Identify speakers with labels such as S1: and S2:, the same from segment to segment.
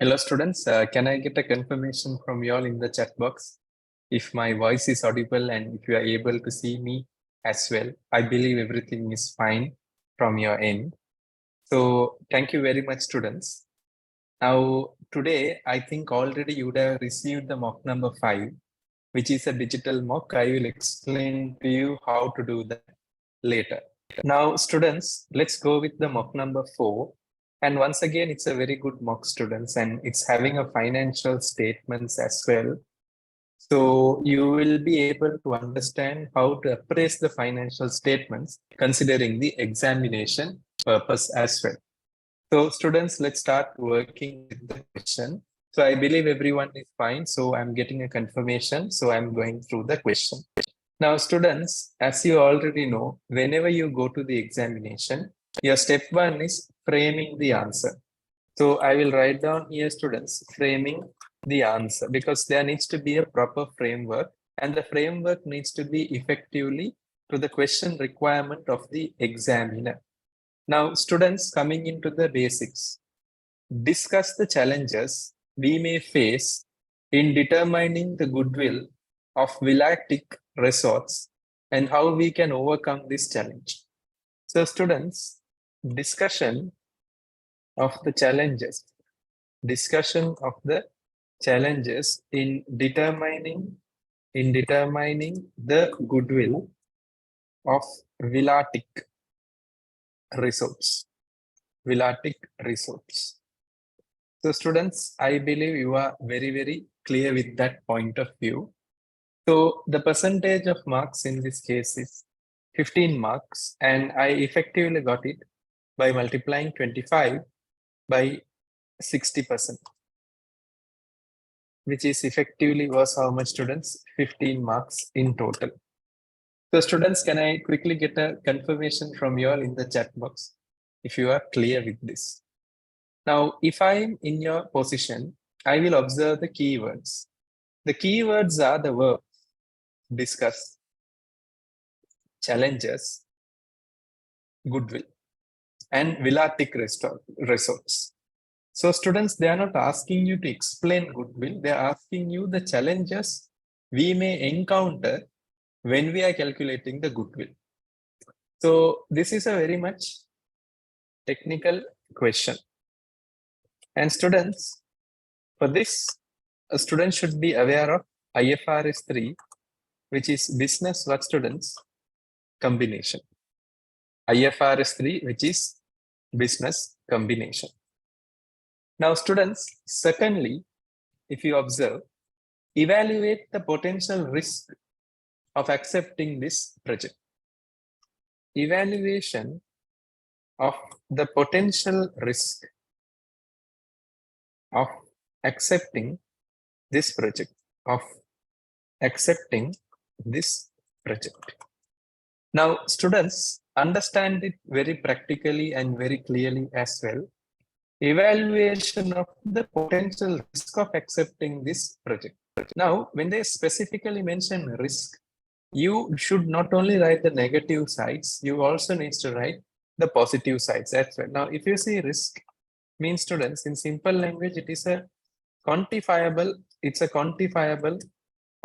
S1: Hello students, can I get a confirmation from you all in the chat box if my voice is audible and if you are able to see me as well? I believe everything is fine from your end. So thank you very much students. Now today I think already you would have received the mock number 5, which is a digital mock. I will explain to you how to do that later. Now students, let's go with the mock number 4. And once again, it's a very good mock students and it's having a financial statements as well. So you will be able to understand how to appraise the financial statements considering the examination purpose as well. So students, let's start working with the question. So I believe everyone is fine. So I'm getting a confirmation. So I'm going through the question. Now students, as you already know, whenever you go to the examination, your step 1 is framing the answer. So I will write down here students, framing the answer, because there needs to be a proper framework and the framework needs to be effectively to the question requirement of the examiner. Now students, coming into the basics, discuss the challenges we may face in determining the goodwill of Villatic resorts and how we can overcome this challenge. So students, discussion of the challenges in determining the goodwill of Villatic resorts. So students, I believe you are very, very clear with that point of view. So the percentage of marks in this case is 15 marks, and I effectively got it by multiplying 25 by 60%, which is effectively was how much students? 15 marks in total. So students, can I quickly get a confirmation from you all in the chat box if you are clear with this? Now, if I'm in your position, I will observe the keywords. The keywords are the verbs: discuss, challenges, goodwill, and Villatic resorts. So students, they are not asking you to explain goodwill. They are asking you the challenges we may encounter when we are calculating the goodwill. So this is a very much technical question. And students, for this, a student should be aware of IFRS 3, which is business what students? Combination. IFRS 3, which is business combination. Now students, secondly, if you observe, evaluate the potential risk of accepting this project. Evaluation of the potential risk of accepting this project, Now, students, understand it very practically and very clearly as well. Evaluation of the potential risk of accepting this project. Now, when they specifically mention risk, you should not only write the negative sides, you also need to write the positive sides as well. Now, if you see risk, means students, in simple language, it is a quantifiable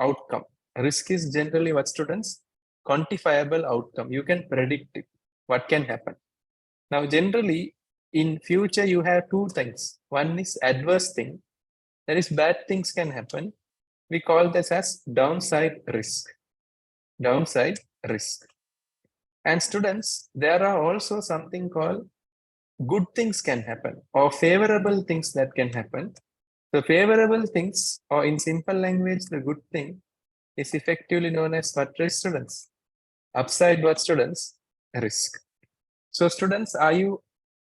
S1: outcome. Risk is generally what students? Quantifiable outcome. You can predict it, what can happen. Now, generally, in future, you have two things. One is adverse thing. That is bad things can happen. We call this as downside risk. And students, there are also something called good things can happen or favorable things that can happen. So favorable things, or in simple language, the good thing is effectively known as what risk, students? Upside what, students? Risk. So students, are you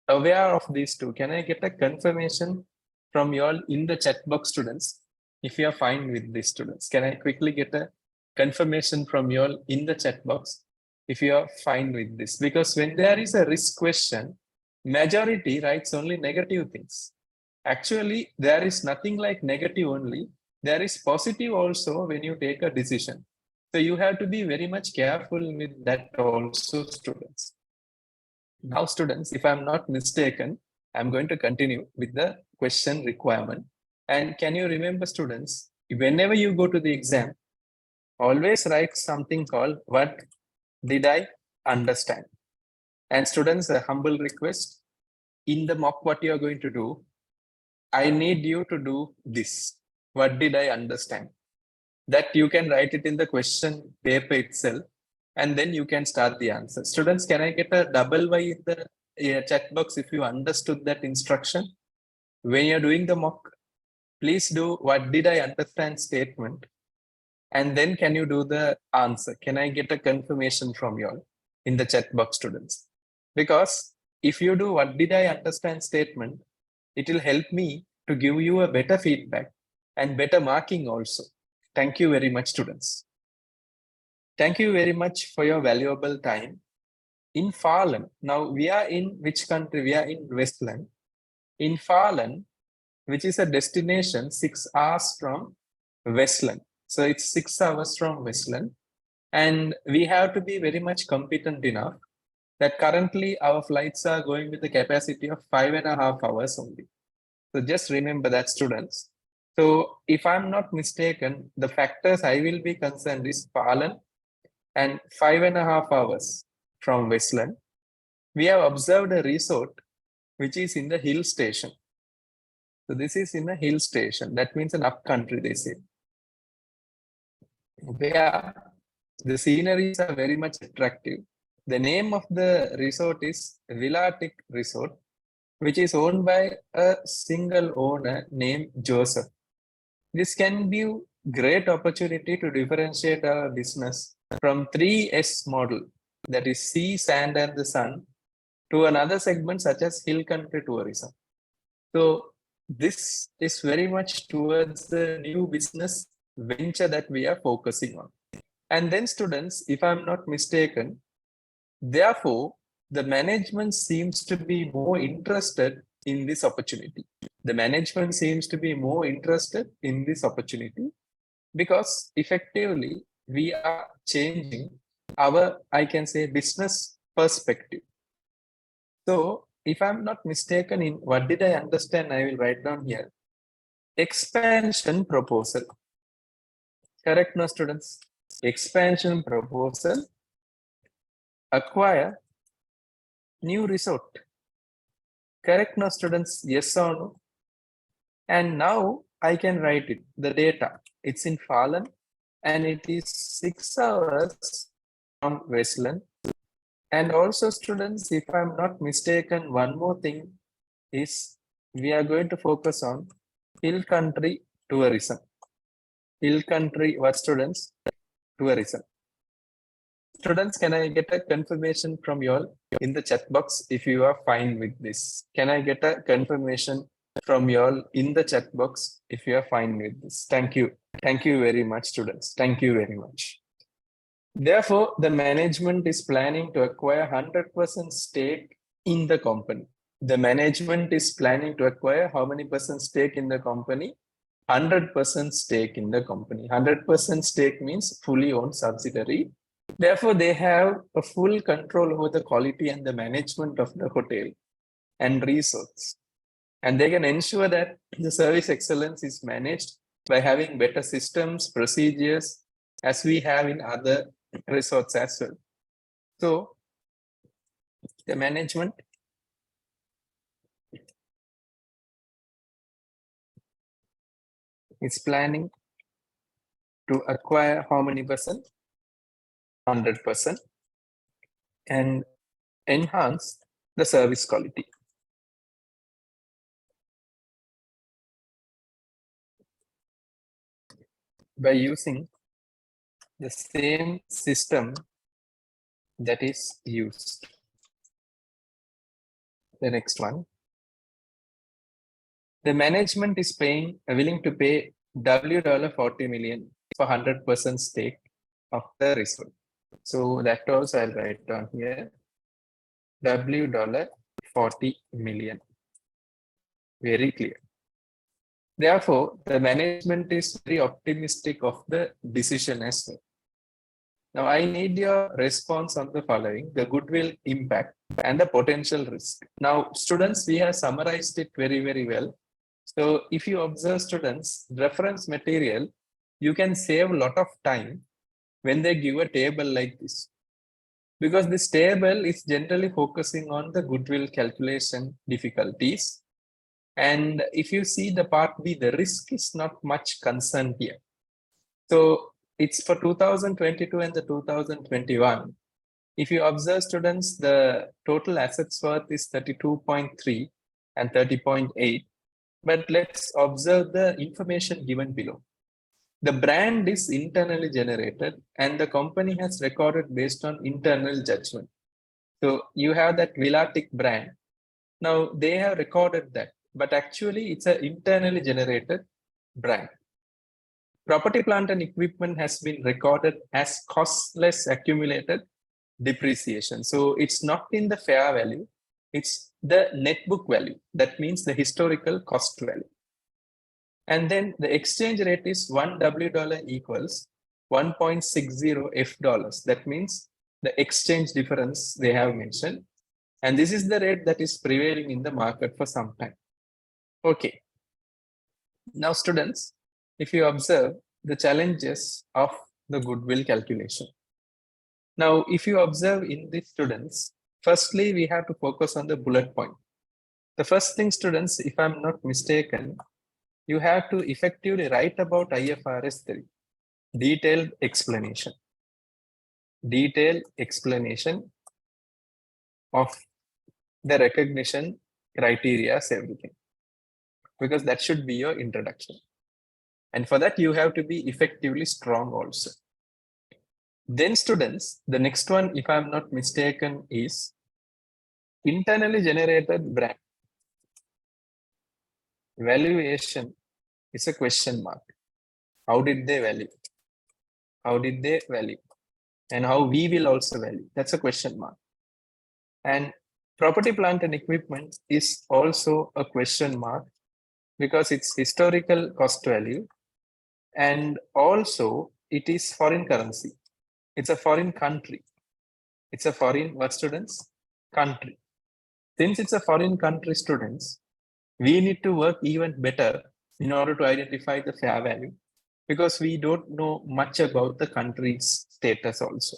S1: aware of these two? Can I get a confirmation from you all in the chat box, students, if you are fine with these, students? Can I quickly get a confirmation from you all in the chat box if you are fine with this? Because when there is a risk question, majority writes only negative things. Actually, there is nothing like negative only. There is positive also when you take a decision. So you have to be very much careful with that also, students. Now, students, if I'm not mistaken, I'm going to continue with the question requirement. And can you remember, students, whenever you go to the exam, always write something called what did I understand? And students, a humble request, in the mock what you are going to do, I need you to do this. What did I understand? That you can write it in the question paper itself, and then you can start the answer. Students, can I get a double Y in the chat box if you understood that instruction? When you're doing the mock, please do what did I understand statement, and then can you do the answer? Can I get a confirmation from you all in the chat box, students? Because if you do what did I understand statement, it will help me to give you a better feedback and better marking also. Thank you very much, students. Thank you very much for your valuable time. In Falun, now we are in which country? We are in Westland. In Falun, which is a destination 6 hours from Westland. So it's 6 hours from Westland. And we have to be very much competent enough that currently our flights are going with a capacity of 5.5 hours only. So just remember that, students. So if I'm not mistaken, the factors I will be concerned is Falun and 5.5 hours from Westland. We have observed a resort which is in the hill station. So this is in a hill station. That means an up country, they say. Where the sceneries are very much attractive. The name of the resort is Villatic Resort, which is owned by a single owner named Joseph. This can be a great opportunity to differentiate our business from 3S model, that is sea, sand, and the sun, to another segment such as hill country tourism. So this is very much towards the new business venture that we are focusing on. And then, students, if I'm not mistaken, therefore, the management seems to be more interested in this opportunity. The management seems to be more interested in this opportunity because effectively we are changing our, I can say, business perspective. So if I'm not mistaken in what did I understand, I will write down here. Expansion proposal. Correct, no, students? Expansion proposal. Acquire new resort. Correct, no, students? Yes or no? And now I can write it, the data. It's in Falun and it is 6 hours from Westland. And also, students, if I'm not mistaken, one more thing is we are going to focus on hill country tourism. Hill country, what, students? Tourism. Students, can I get a confirmation from you all in the chat box if you are fine with this? Can I get a confirmation from you all in the chat box if you are fine with this? Thank you. Thank you very much, students. Thank you very much. Therefore, the management is planning to acquire 100% stake in the company. The management is planning to acquire how many percent stake in the company? 100% stake in the company. 100% stake means fully owned subsidiary. Therefore, they have a full control over the quality and the management of the hotel and resorts. And they can ensure that the service excellence is managed by having better systems, procedures, as we have in other resorts as well. So the management is planning to acquire how many percent? 100%, and enhance the service quality. By using the same system that is used. The next one. The management is willing to pay $40 million for 100% stake of the resort. So that also I'll write down here. $40 million. Very clear. Therefore, the management is very optimistic of the decision as well. Now, I need your response on the following: the goodwill impact and the potential risk. Now, students, we have summarized it very, very well. So if you observe students, reference material, you can save a lot of time when they give a table like this. Because this table is generally focusing on the goodwill calculation difficulties. And if you see the part B, the risk is not much concerned here. So it's for 2022 and the 2021. If you observe students, the total assets worth is 32.3 and 30.8. But let's observe the information given below. The brand is internally generated and the company has recorded based on internal judgment. So you have that Villatic brand. Now they have recorded that, but actually it's an internally generated brand. Property, plant and equipment has been recorded as costless accumulated depreciation. So it's not in the fair value, it's the net book value. That means the historical cost value. And then the exchange rate is $1 equals 1.60 F dollars. That means the exchange difference they have mentioned. And this is the rate that is prevailing in the market for some time. Okay. Now, students, if you observe the challenges of the goodwill calculation. Now, if you observe in the students, firstly, we have to focus on the bullet point. The first thing, students, if I'm not mistaken, you have to effectively write about IFRS 3. Detailed explanation. Detailed explanation of the recognition criteria, everything. Because that should be your introduction. And for that, you have to be effectively strong also. Then students, the next one, if I'm not mistaken, is internally generated brand. Valuation is a question mark. How did they value? How did they value? And how we will also value? That's a question mark. And property, plant and equipment is also a question mark because it's historical cost value. And also it is foreign currency. It's a foreign country. It's a foreign, what students? Country. Since it's a foreign country, students, we need to work even better in order to identify the fair value because we don't know much about the country's status also.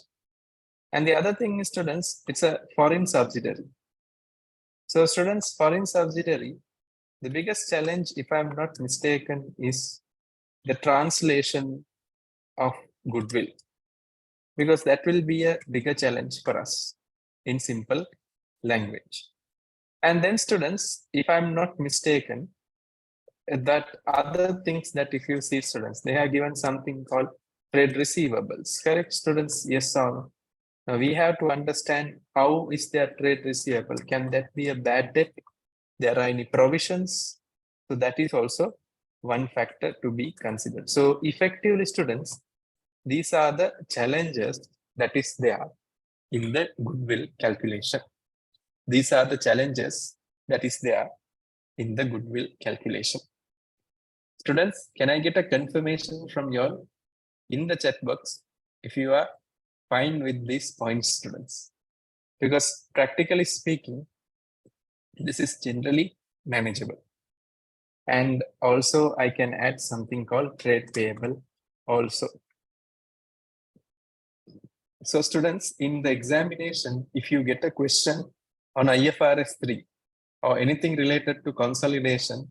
S1: And the other thing is, students, it's a foreign subsidiary. So students, foreign subsidiary, the biggest challenge, if I'm not mistaken, is the translation of goodwill, because that will be a bigger challenge for us in simple language. And then students, if I'm not mistaken, that other things that if you see students, they have given something called trade receivables. Correct, students? Yes or no? Now we have to understand how is their trade receivable. Can that be a bad debt? There are any provisions? So that is also one factor to be considered. So effectively, students, these are the challenges that is there in the goodwill calculation. These are the challenges that is there in the goodwill calculation. Students, can I get a confirmation from you all in the chat box if you are fine with these points, students? Because practically speaking, this is generally manageable. And also I can add something called trade payable also. So students, in the examination, if you get a question on IFRS 3 or anything related to consolidation,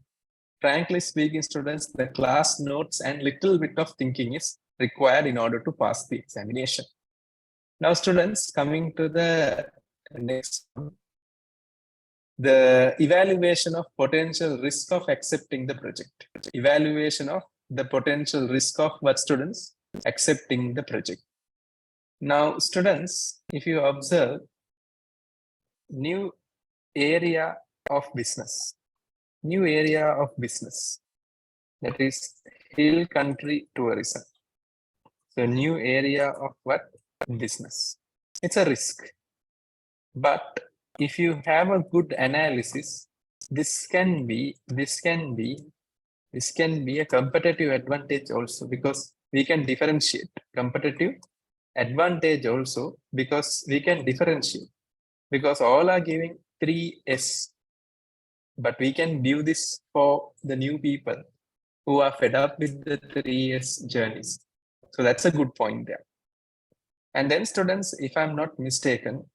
S1: frankly speaking, students, the class notes and little bit of thinking is required in order to pass the examination. Now, students, coming to the next one, the evaluation of potential risk of accepting the project. Evaluation of the potential risk of what, students? Accepting the project. Now, students, if you observe new area of business, that is hill country tourism. So new area of what? Business. It's a risk. But if you have a good analysis, this can be a competitive advantage also, because we can differentiate. Competitive advantage also because we can differentiate, because all are giving 3S. but we can do this for the new people who are fed up with the 3 years journeys. So that's a good point there. And then students, if I'm not mistaken,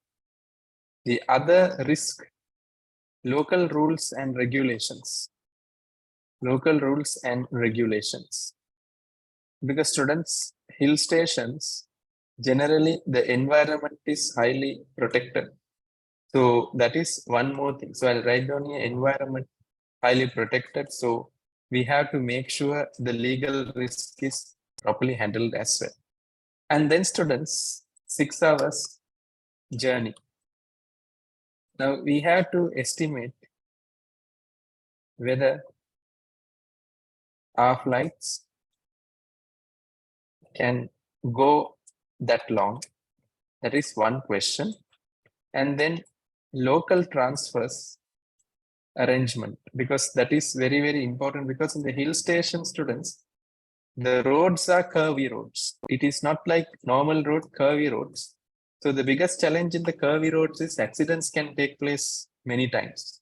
S1: the other risk, local rules and regulations. Local rules and regulations. Because students, hill stations, generally the environment is highly protected. So that is one more thing. So I'll write down here environment highly protected. So we have to make sure the legal risk is properly handled as well. And then students, 6 hours journey. Now we have to estimate whether our flights can go that long. That is one question. And then local transfers arrangement, because that is very, very important, because in the hill station students, the roads are curvy roads. It is not like normal road, curvy roads. So the biggest challenge in the curvy roads is accidents can take place many times.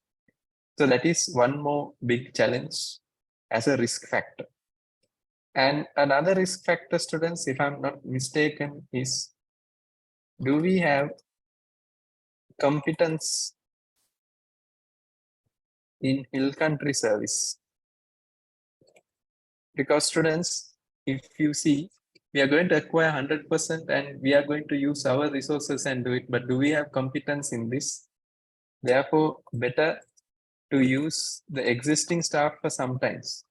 S1: So that is one more big challenge as a risk factor. And another risk factor, students, if I'm not mistaken, is do we have competence in hill country service? Because students, if you see, we are going to acquire 100% and we are going to use our resources and do it, but do we have competence in this? Therefore, better to use the existing staff for sometimes.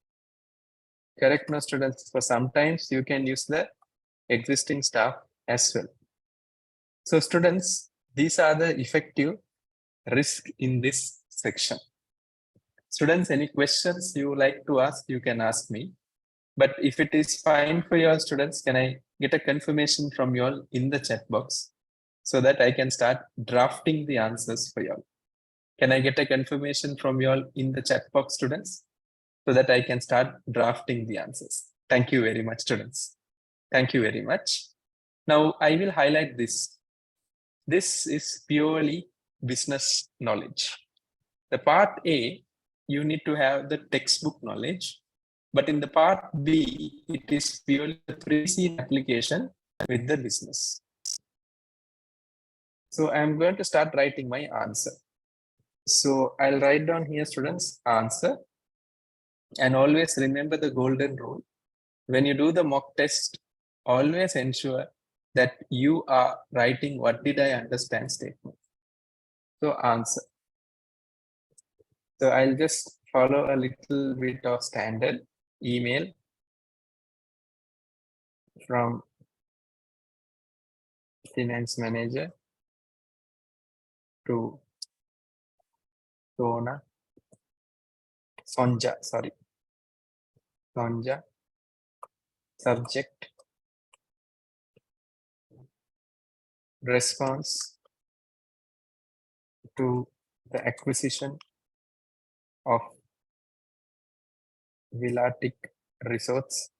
S1: Correct, no students? For sometimes you can use the existing staff as well. So students, these are the effective risk in this section. Students, any questions you like to ask, you can ask me. But if it is fine for your students, can I get a confirmation from you all in the chat box so that I can start drafting the answers for you all? Can I get a confirmation from you all in the chat box, students, so that I can start drafting the answers? Thank you very much, students. Thank you very much. Now I will highlight this. This is purely business knowledge. The part A, you need to have the textbook knowledge. But in the part B, it is purely the pre-scene application with the business. So I'm going to start writing my answer. So I'll write down here, students, answer. And always remember the golden rule. When you do the mock test, always ensure that you are writing what did I understand statement. So answer. So I'll just follow a little bit of standard email from finance manager to Sonja, Sonja, subject, response to the acquisition of Villatic resorts,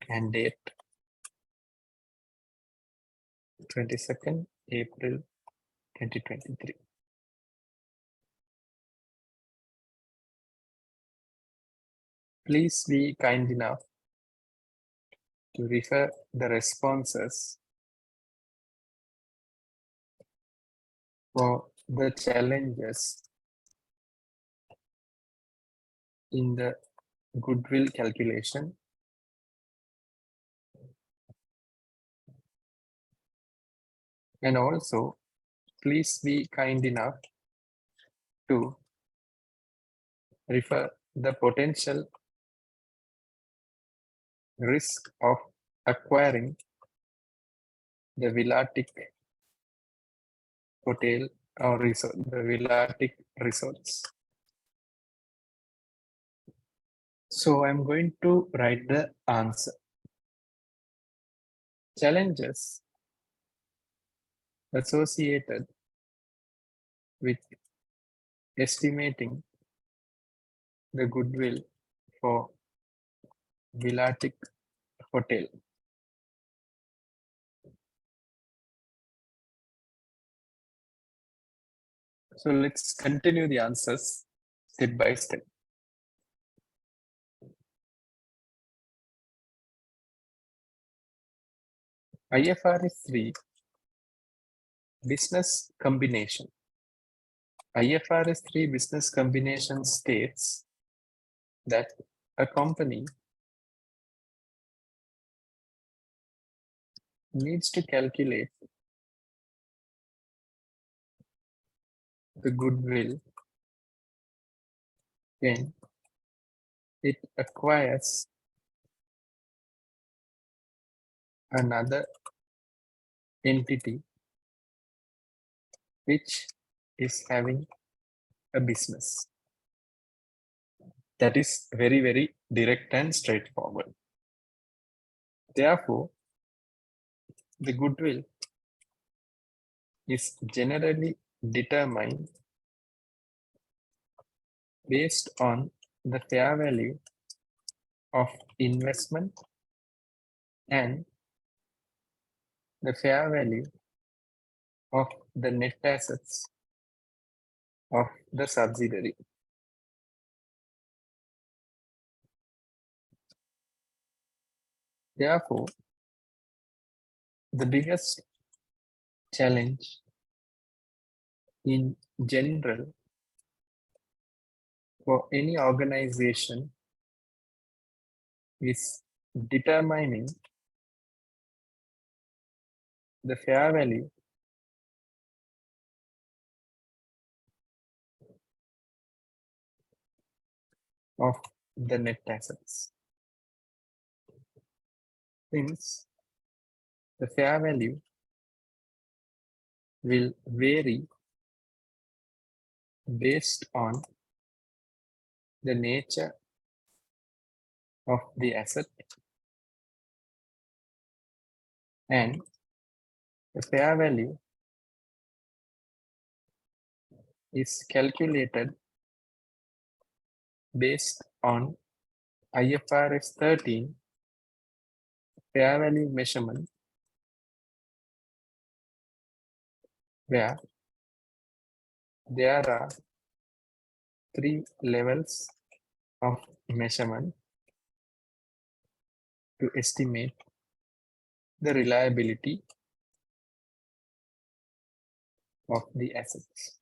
S1: and date 22nd April 2023. Please be kind enough to refer the responses for the challenges in the goodwill calculation and also please be kind enough to refer the potential risk of acquiring the Villatic hotel or resort, the Villatic resorts. So I'm going to write the answer. Challenges associated with estimating the goodwill for Villatic hotel. So let's continue the answers step by step. IFRS 3 business combination. IFRS 3 business combination states that a company needs to calculate the goodwill when it acquires another entity which is having a business. That is very, very direct and straightforward. Therefore, the goodwill is generally determined based on the fair value of investment and the fair value of the net assets of the subsidiary. Therefore, the biggest challenge in general for any organization is determining the fair value of the net assets. Since the fair value will vary based on the nature of the asset and the fair value is calculated based on IFRS 13 fair value measurement, where there are 3 levels of measurement to estimate the reliability of the assets.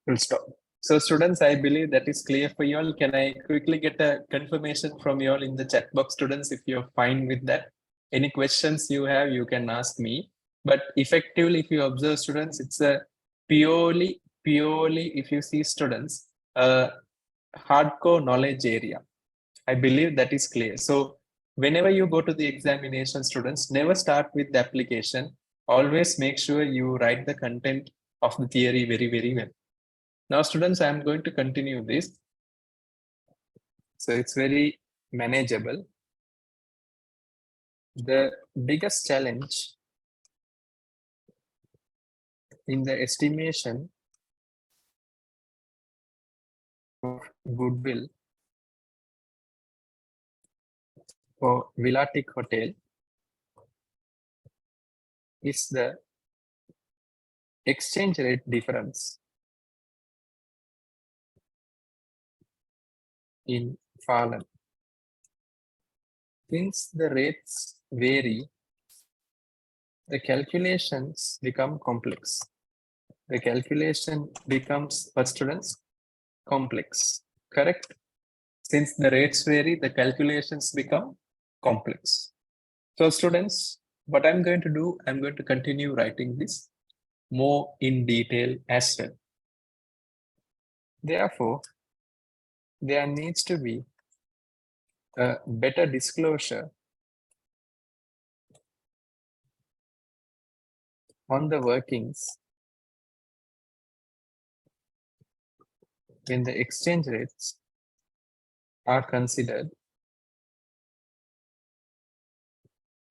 S1: Full stop. So students, I believe that is clear for you all. Can I quickly get a confirmation from you all in the chat box, students, if you're fine with that? Any questions you have, you can ask me. But effectively, if you observe students, it's a purely, if you see students, hardcore knowledge area. I believe that is clear. So whenever you go to the examination, students, never start with the application. Always make sure you write the content of the theory very, very well. Now, students, I'm going to continue this. So it's very manageable. The biggest challenge in the estimation of goodwill for Villatic Hotel is the exchange rate difference in Falan. Since the rates vary, the calculations become complex. The calculation becomes, for students, complex, correct? Since the rates vary, the calculations become complex. So students, what I'm going to do, I'm going to continue writing this more in detail as well. Therefore, there needs to be a better disclosure on the workings when the exchange rates are considered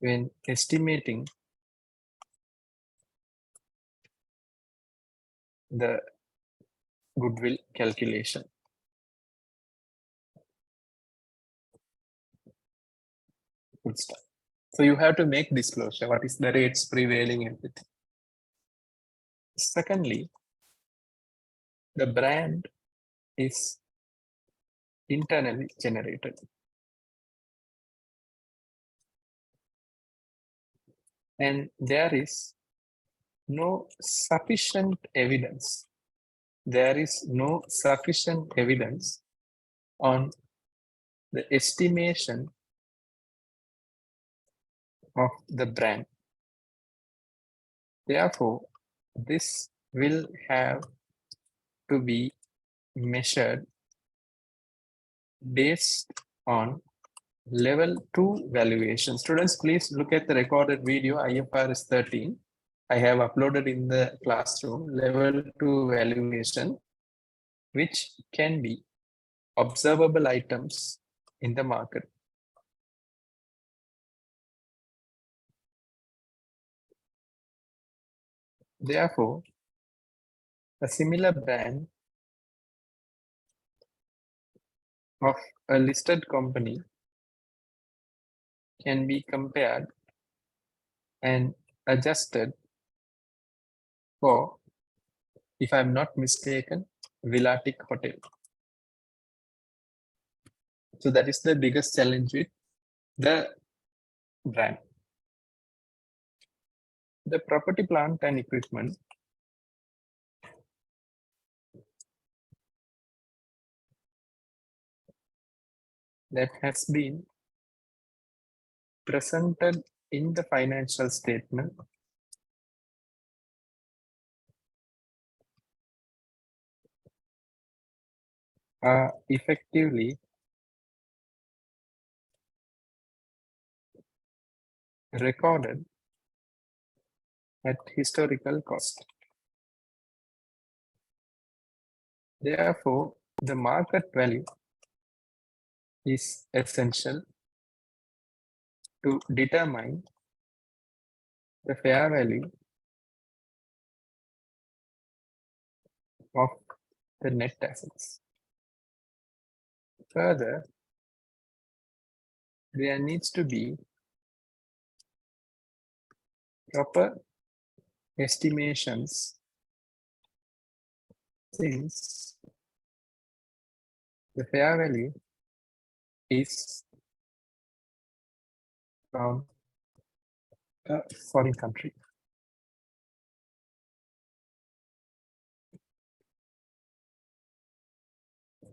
S1: when estimating the goodwill calculation. Good stuff. So you have to make disclosure. What is the rates prevailing and everything. Secondly, the brand is internally generated. And there is no sufficient evidence. There is no sufficient evidence on the estimation of the brand. Therefore, this will have to be measured based on level 2 valuation. Students, please look at the recorded video IFRS 13. I have uploaded in the classroom level 2 valuation, which can be observable items in the market. Therefore, a similar brand of a listed company can be compared and adjusted for, if I'm not mistaken, Villatic Hotel. So that is the biggest challenge with the brand. The property, plant and equipment that has been presented in the financial statement are effectively recorded at historical cost. Therefore, the market value is essential to determine the fair value of the net assets. Further, there needs to be proper estimations, since the fair value is from a foreign country.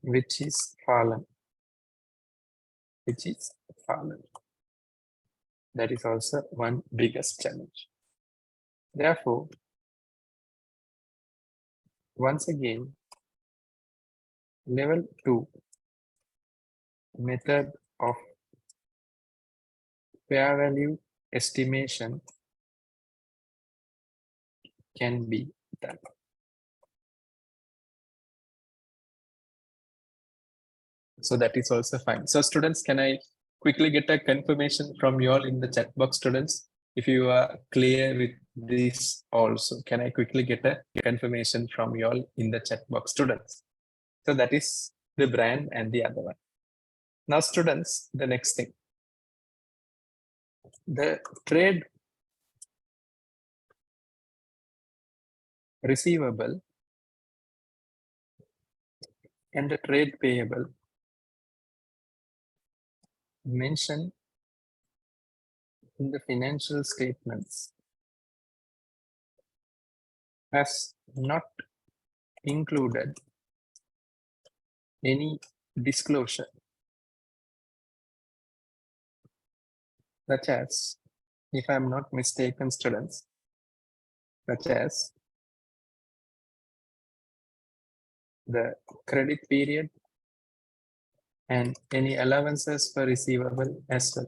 S1: Which is fallen. That is also one biggest challenge. Therefore, once again, level 2 method of fair value estimation can be done. So that is also fine. So students, can I quickly get a confirmation from you all in the chat box, students? If you are clear with this also, can I quickly get a confirmation from you all in the chat box, students? So that is the brand and the other one. Now, students, the next thing. The trade receivable and the trade payable mentioned in the financial statements has not included any disclosure, such as, if I'm not mistaken, students, such as the credit period and any allowances for receivable as well.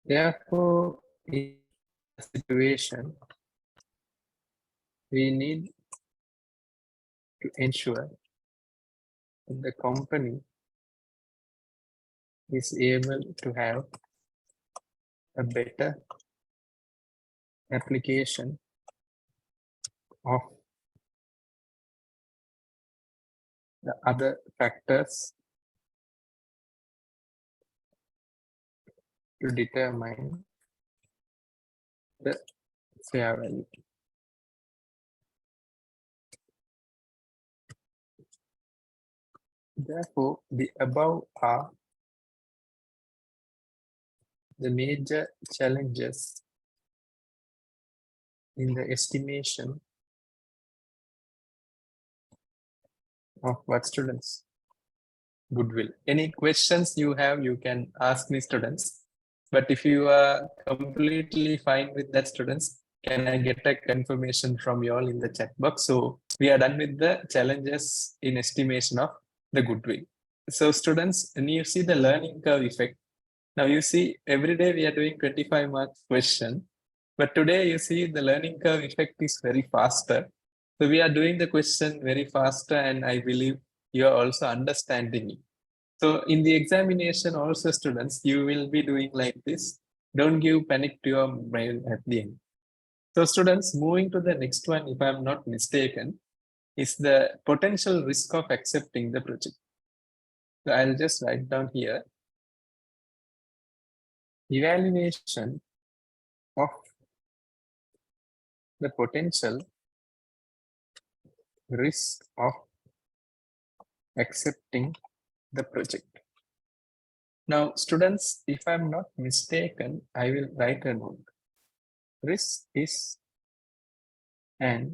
S1: Therefore, in this situation, we need to ensure that the company is able to have a better application of the other factors to determine the fair value. Therefore, the above are the major challenges in the estimation of what students? Goodwill. Any questions you have, you can ask me, students. But if you are completely fine with that, students, can I get a confirmation from you all in the chat box? So we are done with the challenges in estimation of the goodwill. So students, and you see the learning curve effect. Now you see every day we are doing 25 marks question, but today you see the learning curve effect is very faster. So we are doing the question very faster, and I believe you are also understanding it. So in the examination also, students, you will be doing like this. Don't give panic to your brain at the end. So students, moving to the next one, if I'm not mistaken, is the potential risk of accepting the project. So I'll just write down here. Evaluation of the potential risk of accepting the project. Now, students, if I'm not mistaken, I will write a note. Risk is a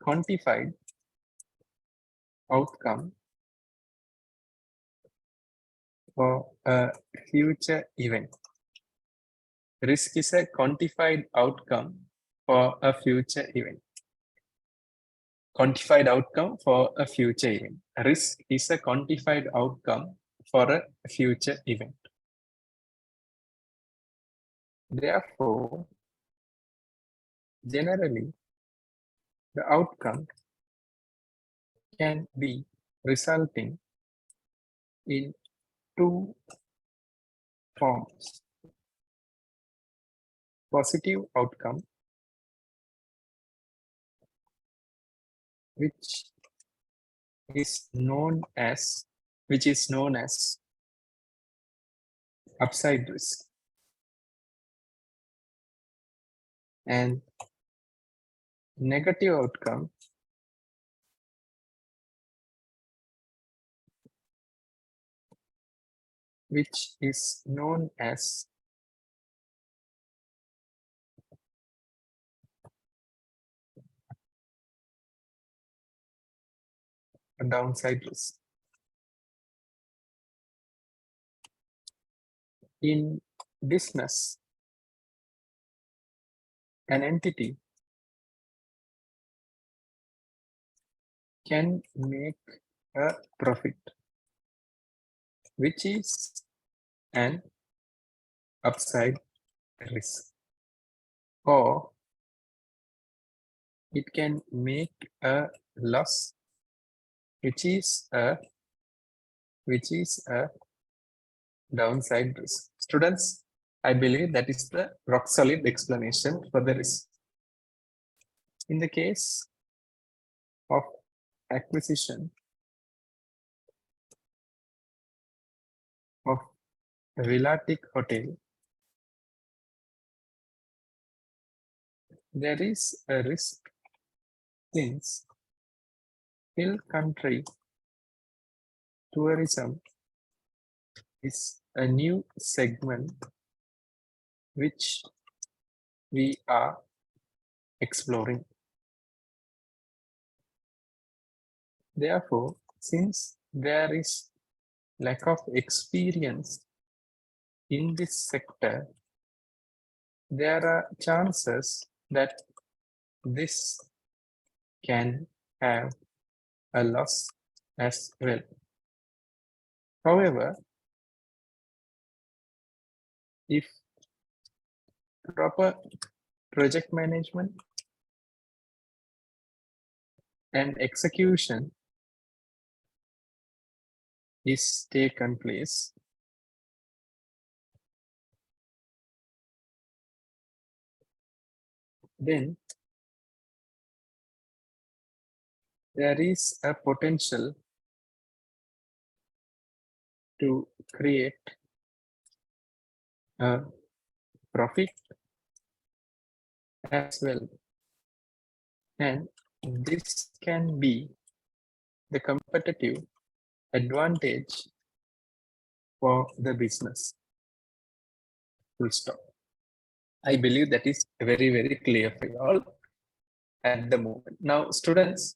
S1: quantified outcome for a future event. Risk is a quantified outcome for a future event. Quantified outcome for a future event. Risk is a quantified outcome for a future event. Therefore, generally, the outcome can be resulting in two forms. Positive outcome, which is known as upside risk, and negative outcome, which is known as a downside risk. In business, an entity can make a profit, which is an upside risk, or it can make a loss, which is a downside risk. Students, I believe that is the rock solid explanation for the risk. In the case of acquisition of Villatic Hotel, there is a risk since hill country tourism is a new segment which we are exploring. Therefore, since there is lack of experience in this sector, there are chances that this can have a loss as well. However, if proper project management and execution is taken place, then there is a potential to create profit as well. And this can be the competitive advantage for the business. Full stop. I believe that is very, very clear for you all at the moment. Now, students,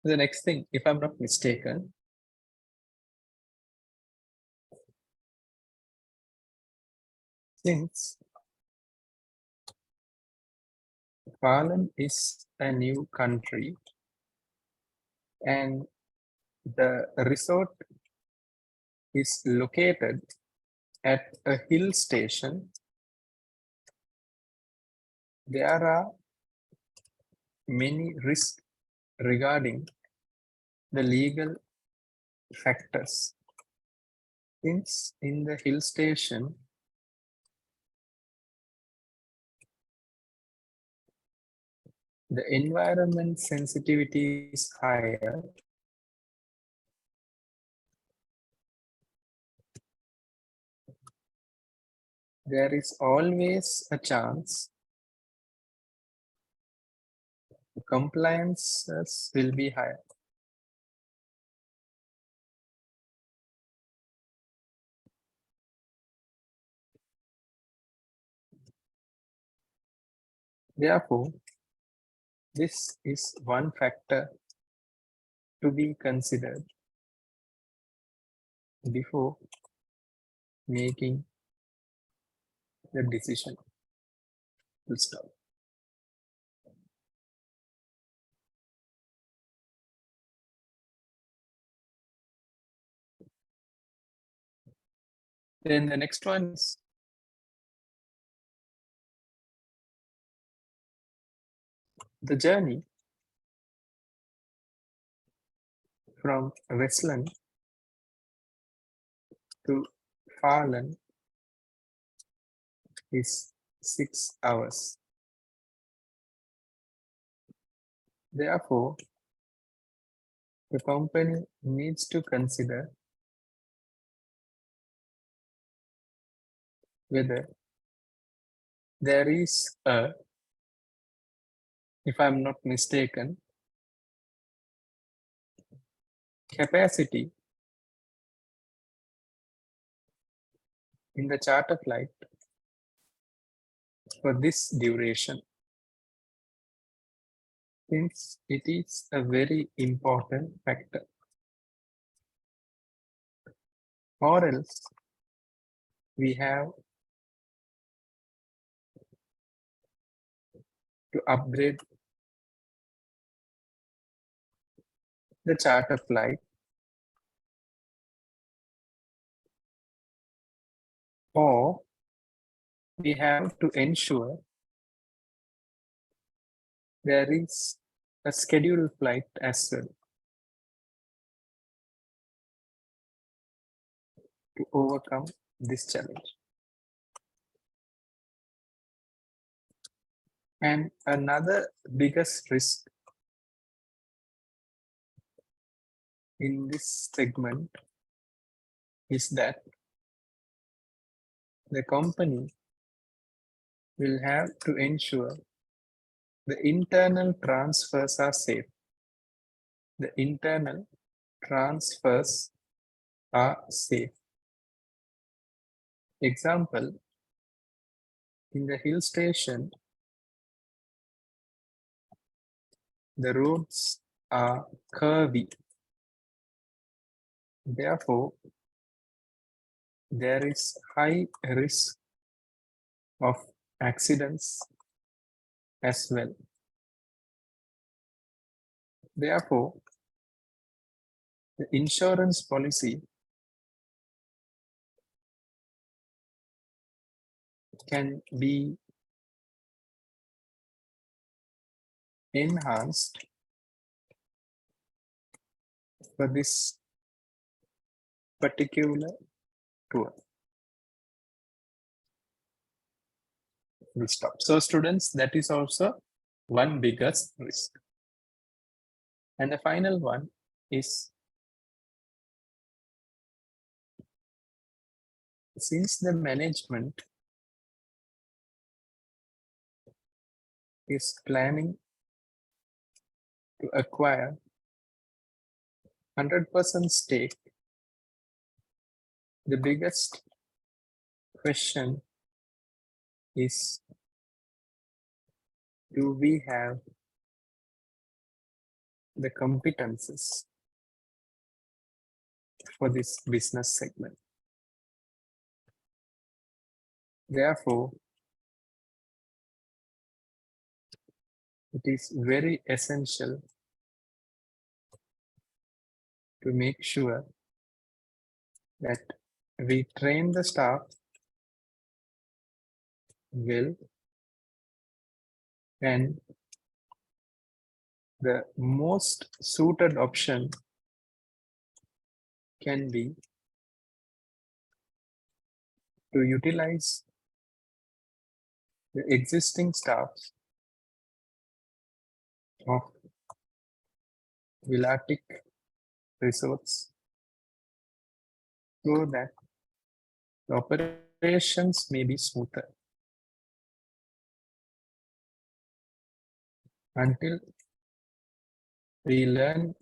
S1: the next thing, if I'm not mistaken, since Poland is a new country and the resort is located at a hill station, there are many risks regarding the legal factors. Since in the hill station, the environment sensitivity is higher, there is always a chance compliances will be higher. Therefore, this is one factor to be considered before making the decision. Full stop. Then the next one is the journey from Westland to Farland is 6 hours. Therefore, the company needs to consider whether there is a, if I'm not mistaken, capacity in the charter flight for this duration, since it is a very important factor. Or else we have to upgrade the charter flight or we have to ensure there is a scheduled flight as well to overcome this challenge. And another biggest risk in this segment is that the company will have to ensure the internal transfers are safe. The internal transfers are safe. Example, in the hill station, the roads are curvy. Therefore, there is high risk of accidents as well. Therefore, the insurance policy can be enhanced for this particular tour. We stop. So students, that is also one biggest risk. And the final one is, since the management is planning to acquire 100% stake, the biggest question is, do we have the competences for this business segment? Therefore, it is very essential to make sure that we train the staff well, and the most suited option can be to utilize the existing staffs of Villatic resorts so that the operations may be smoother until we learn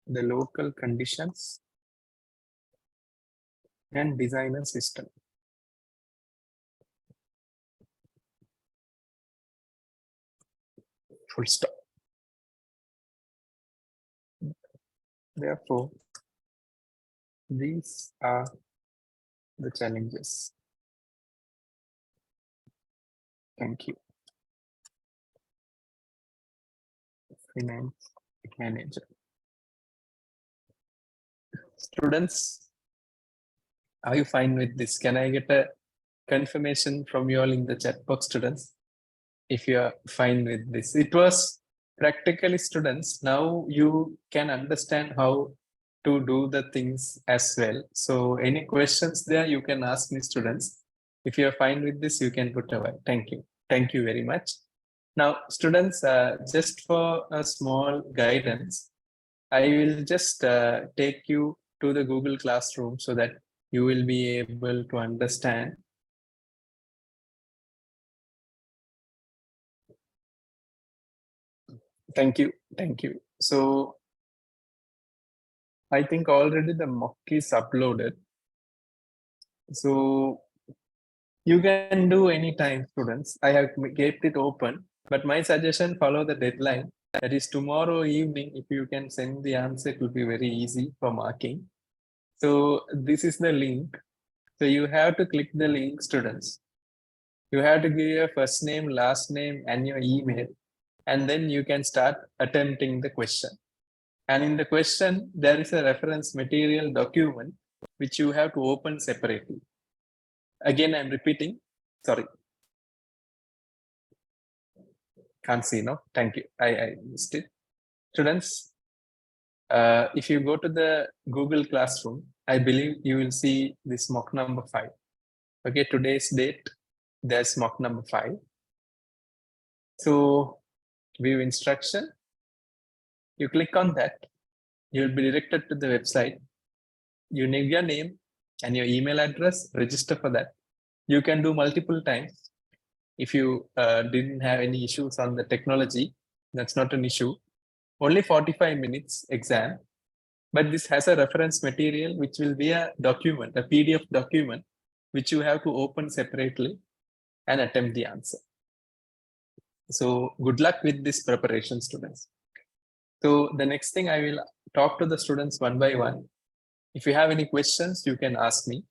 S1: the local conditions and design a system. Full stop. Therefore, these are the challenges. Thank you. Finance manager. Students, are you fine with this? Can I get a confirmation from you all in the chat box, students? If you are fine with this. It was practically, students. Now you can understand how to do the things as well. So any questions there, you can ask me, students. If you are fine with this, you can put away. Thank you. Thank you very much. Now, students, just for a small guidance, I will just take you to the Google Classroom so that you will be able to understand. Thank you. Thank you. So I think already the mock is uploaded. So you can do anytime, students. I have kept it open, but my suggestion, follow the deadline. That is tomorrow evening. If you can send the answer, it will be very easy for marking. So this is the link. So you have to click the link, students. You have to give your first name, last name, and your email, and then you can start attempting the question. And in the question, there is a reference material document which you have to open separately. Again, I'm repeating. Sorry. Can't see, no? Thank you. I missed it. Students, if you go to the Google Classroom, I believe you will see this mock number 5. Okay, today's date, there's mock number 5. So view instruction, you click on that, you'll be directed to the website. You name your name and your email address, register for that. You can do multiple times. If you didn't have any issues on the technology, that's not an issue. Only 45 minutes exam, but this has a reference material which will be a document, a PDF document, which you have to open separately and attempt the answer. So good luck with this preparation, students. So the next thing, I will talk to the students one by one. If you have any questions, you can ask me.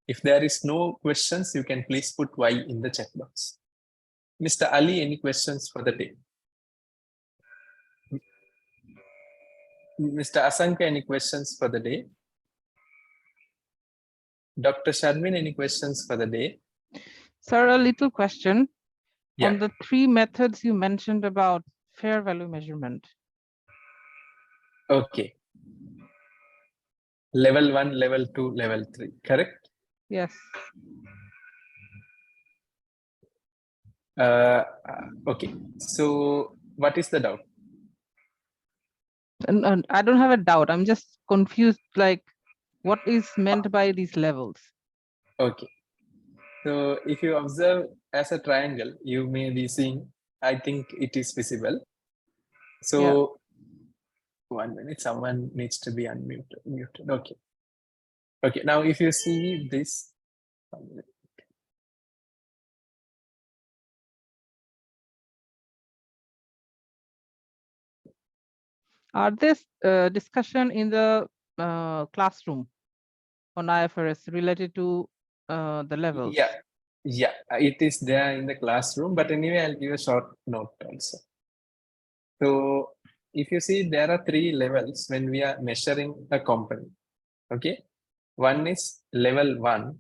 S1: If there is no questions, you can please put Y in the chat box. Mr. Ali, any questions for the day? Mr. Asanka, any questions for the day? Dr. Sharmin, any questions for the day?
S2: Sir, a little question.
S1: Yeah.
S2: On the 3 methods you mentioned about fair value measurement.
S1: Okay. Level 1, level 2, level 3, correct?
S2: Yes.
S1: Okay. So what is the doubt?
S2: And I don't have a doubt. I'm just confused, like what is meant by these levels?
S1: Okay. So if you observe as a triangle, you may be seeing, I think it is visible. So 1 minute, someone needs to be unmuted. Muted. Okay. Okay, now if you see this, 1 minute.
S2: Are this discussion in the classroom on IFRS related to the levels?
S1: Yeah, it is there in the classroom, but anyway, I'll give a short note also. So if you see, there are 3 levels when we are measuring a component. Okay, one is level 1,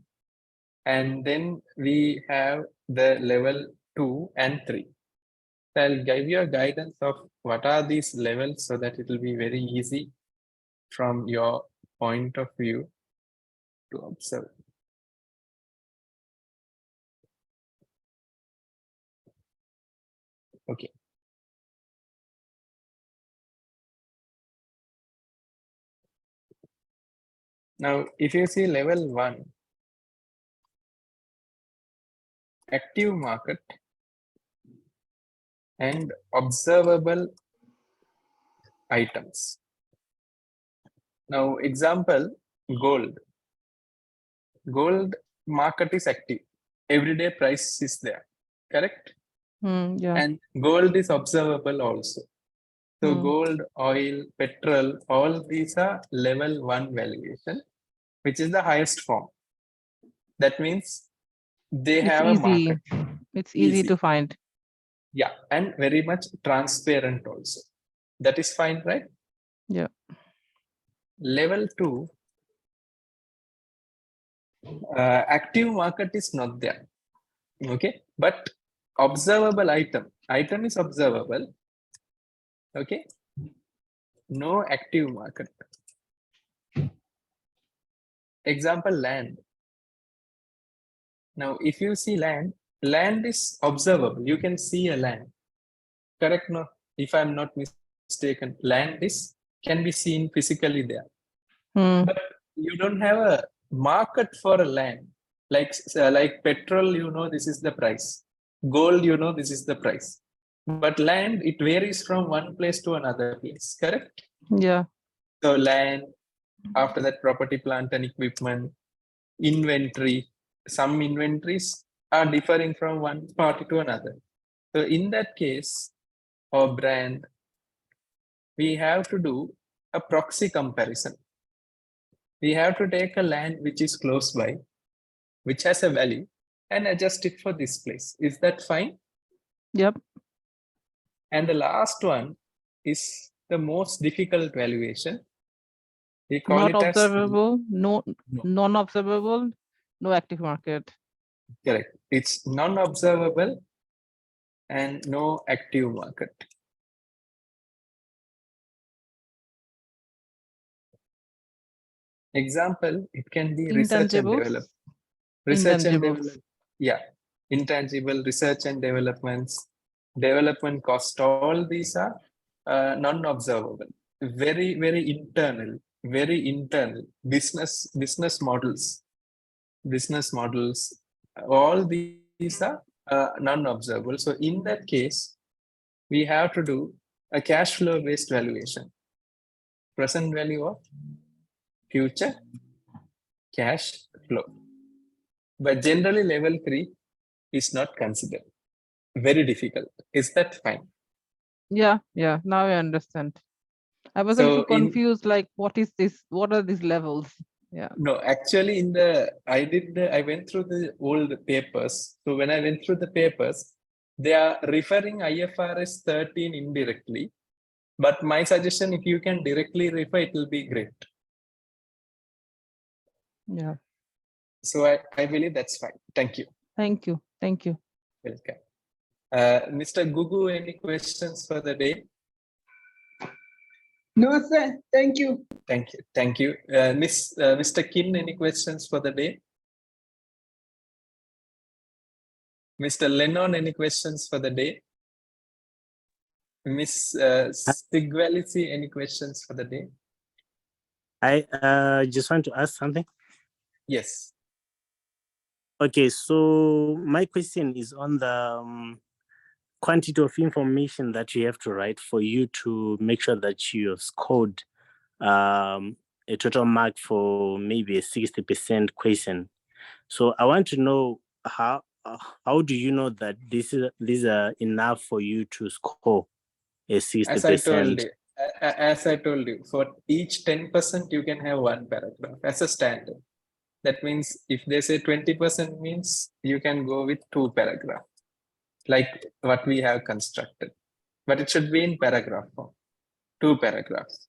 S1: and then we have the level 2 and 3. So I'll give you a guidance of what are these levels so that it will be very easy from your point of view to observe. Okay. Now, if you see level 1, active market and observable items. Now, example, gold. Gold market is active. Everyday price is there, correct?
S2: Yeah.
S1: And gold is observable also. So gold, oil, petrol, all these are level 1 valuation, which is the highest form. That means they
S2: It's
S1: have a market.
S2: It's easy to find.
S1: Yeah, and very much transparent also. That is fine, right?
S2: Yeah.
S1: Level 2, active market is not there. Okay, but observable item is observable. Okay, no active market. Example, land. Now, if you see land is observable. You can see a land. Correct? No, if I'm not mistaken, land can be seen physically there. But you don't have a market for a land. Like petrol, this is the price. Gold, this is the price. But land, it varies from one place to another place. Correct?
S2: Yeah.
S1: So land, after that property, plant and equipment, inventory. Some inventories are differing from one party to another. So in that case, or brand, we have to do a proxy comparison. We have to take a land which is close by, which has a value, and adjust it for this place. Is that fine?
S2: Yep.
S1: And the last one is the most difficult valuation. We call
S2: Not
S1: it
S2: observable,
S1: no.
S2: non-observable, no active market.
S1: Correct. It's non-observable and no active market. Example, it can be research and development. Research and development. Yeah. Intangible research and developments, development cost, all these are non-observable. Very, very internal. Business models. All these are non-observable. So in that case, we have to do a cash flow based valuation. Present value of future cash flow. But generally level 3 is not considered. Very difficult. Is that fine?
S2: Yeah. Now I understand. I was a little confused, like what is this? What are these levels? Yeah.
S1: No, actually I went through the old papers. So when I went through the papers, they are referring IFRS 13 indirectly. But my suggestion, if you can directly refer, it will be great.
S2: Yeah.
S1: So I believe that's fine. Thank you.
S2: Thank you.
S1: Welcome. Mr. Gugu, any questions for the day?
S3: No, sir. Thank you.
S1: Thank you. Mr. Kim, any questions for the day? Mr. Lennon, any questions for the day? Miss Stigwalici, any questions for the day?
S4: I just want to ask something.
S1: Yes.
S3: Okay, so my question is on the quantity of information that you have to write for you to make sure that you have scored a total mark for maybe a 60% question. So I want to know how do you know that these are enough for you to score a 60%?
S1: As I told you, for each 10% you can have one paragraph as a standard. That means if they say 20% means you can go with 2 paragraphs, like what we have constructed. But it should be in paragraph form, 2 paragraphs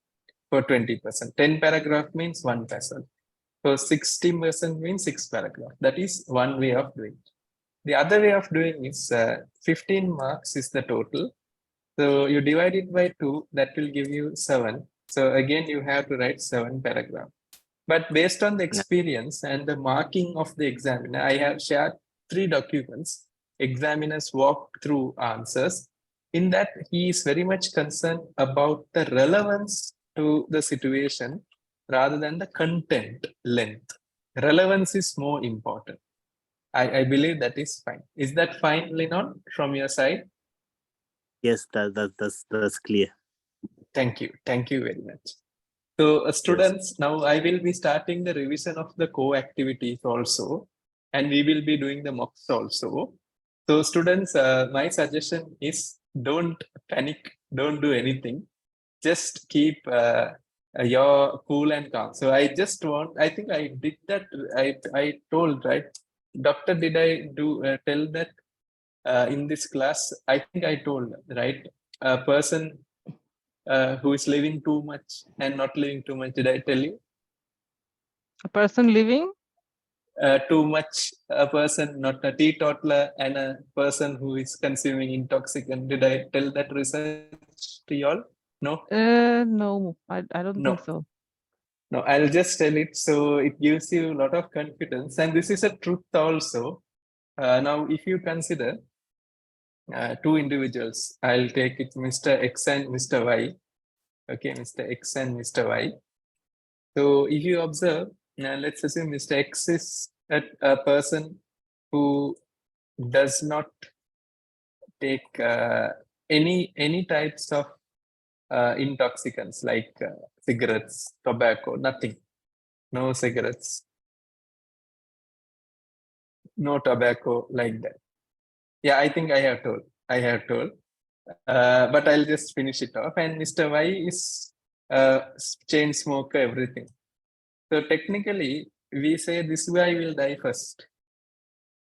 S1: for 20%. 10 paragraph means 1 passage. So 60% means 6 paragraphs. That is one way of doing it. The other way of doing is 15 marks is the total. So you divide it by 2, that will give you 7. So again, you have to write 7 paragraphs. But based on the experience and the marking of the examiner, I have shared 3 documents. Examiners walk through answers. In that, he is very much concerned about the relevance to the situation rather than the content length. Relevance is more important. I believe that is fine. Is that fine, Linon, from your side?
S3: Yes, that's clear.
S1: Thank you. Thank you very much. So students, now I will be starting the revision of the core activities also, and we will be doing the mocks also. So students, my suggestion is don't panic, don't do anything. Just keep your cool and calm. So I think I did that. I told, right? Doctor, did I tell that in this class? I think I told, right? A person who is living too much and not living too much. Did I tell you?
S2: A person living?
S1: Too much, a person, not a teetotaler, and a person who is consuming intoxicant. Did I tell that research to you all? No?
S2: No, I don't
S1: No.
S2: think so.
S1: No, I'll just tell it so it gives you a lot of confidence. And this is a truth also. Now, if you consider 2 individuals, I'll take it Mr. X and Mr. Y. Okay, Mr. X and Mr. Y. So if you observe, let's assume Mr. X is a person who does not take any types of intoxicants like cigarettes, tobacco, nothing. No cigarettes, no tobacco like that. Yeah, I think I have told. But I'll just finish it off. And Mr. Y is chain smoker, everything. So technically, we say this guy will die first.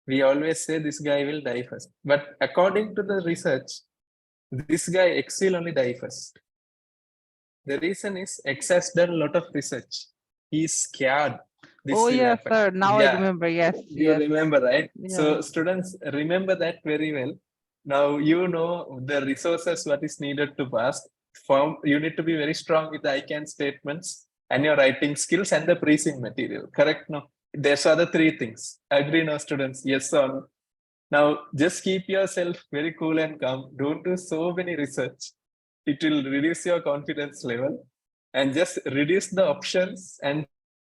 S1: We always say this guy will die first. But according to the research, this guy X will only die first. The reason is X has done a lot of research. He's scared. This
S2: Oh
S1: will
S2: yes,
S1: happen.
S2: sir. Now I remember. Yes,
S1: You
S2: yes.
S1: remember, right?
S2: Yeah.
S1: So students, remember that very well. Now you know the resources what is needed to pass. You need to be very strong with the I can statements and your writing skills and the preaching material. Correct? No. There's other 3 things. Agree now, students? Yes or no? Now just keep yourself very cool and calm. Don't do so many research. It will reduce your confidence level and just reduce the options and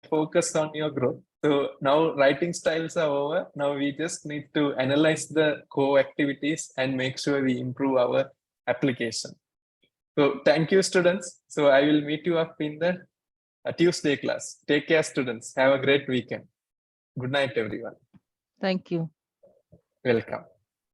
S1: focus on your growth. So now writing styles are over. Now we just need to analyze the core activities and make sure we improve our application. So thank you, students. So I will meet you up in the Tuesday class. Take care, students. Have a great weekend. Good night, everyone.
S2: Thank you.
S1: Welcome.